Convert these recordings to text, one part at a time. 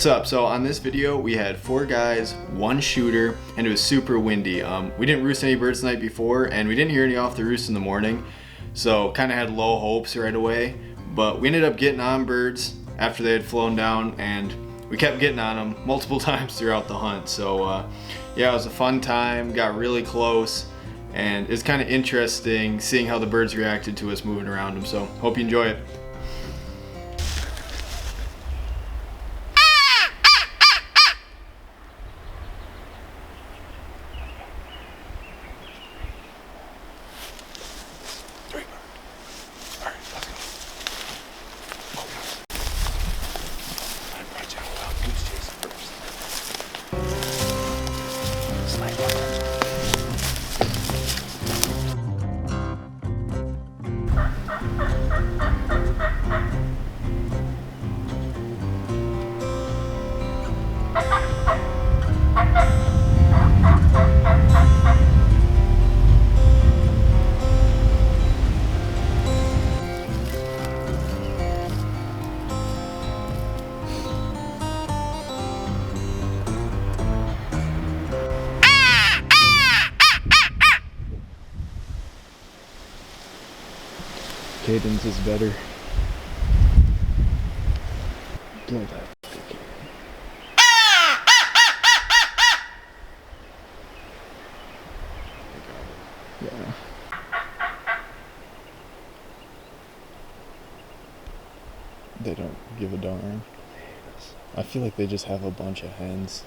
What's up? So on this video we had 4 guys, 1 shooter, and it was super windy. We didn't roost any birds the night before and we didn't hear any off the roost in the morning, so kind of had low hopes right away, but we ended up getting on birds after they had flown down, and we kept getting on them multiple times throughout the hunt. So yeah, it was a fun time, got really close, and it's kind of interesting seeing how the birds reacted to us moving around them. So hope you enjoy it. Cadence is better. Blow that sticky. Yeah. They don't give a darn. I feel like they just have a bunch of hens.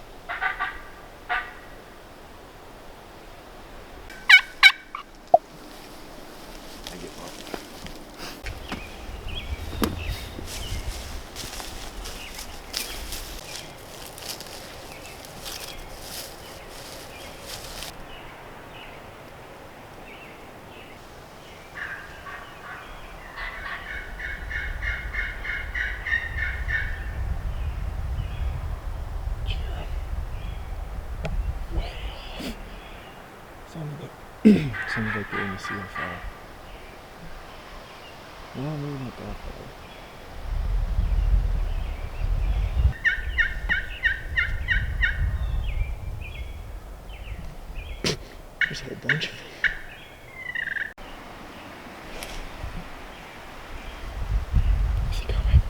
Sounded like they're in the CFL. No, maybe not that far. There's a whole bunch of them. Is he coming?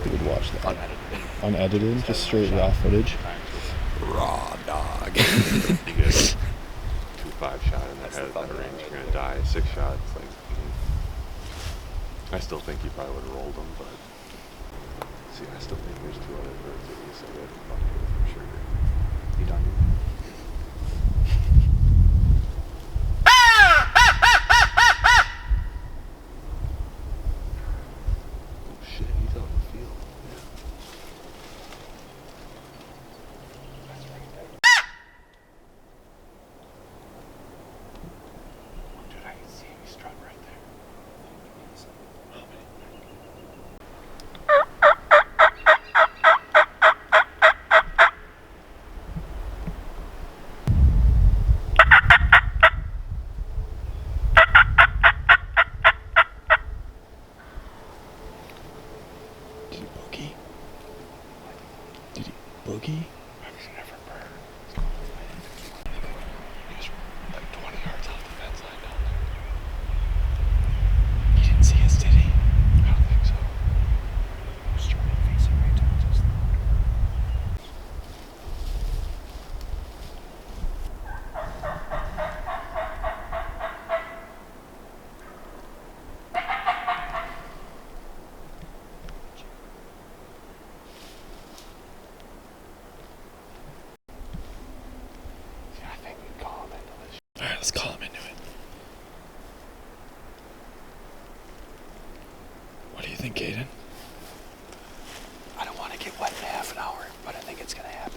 We would watch that. Unedited. Unedited, just straight raw footage. Raw dog. You get 2-5 shot in the head at that range, you're gonna die. 6 shots, like, I still think you probably would have rolled them, but see, I still think there's 2 other birds at least that would have fucked with for sure. You done? Dude, I can see him. He's strutting right there. boogie? I've never burned. It's called a land. He was like 20 yards off the fence line down there. He didn't see us, did he? I don't think so. Straight facing right towards us. Yeah, I think we call him into this. Alright, let's call him into it. What do you think, Caden? I don't want to get wet in half an hour, but I think it's gonna happen.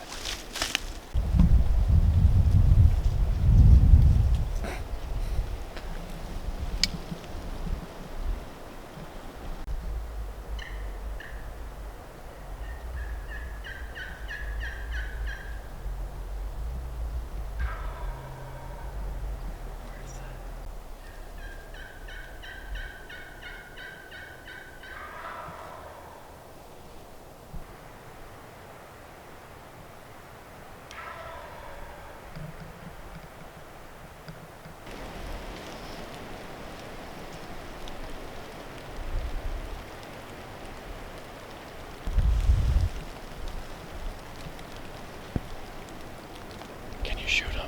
Can you shoot him?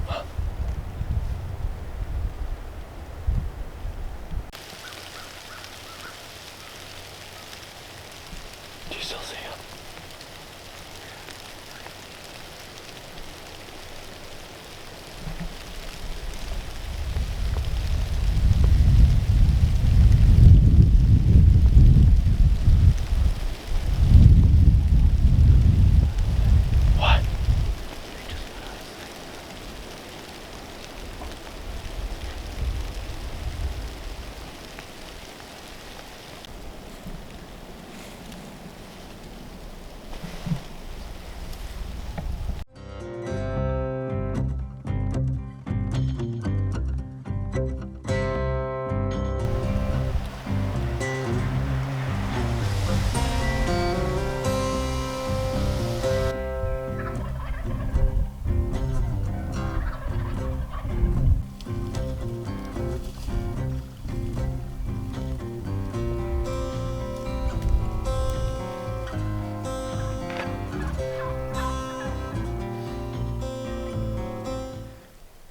Huh? Do you still see him?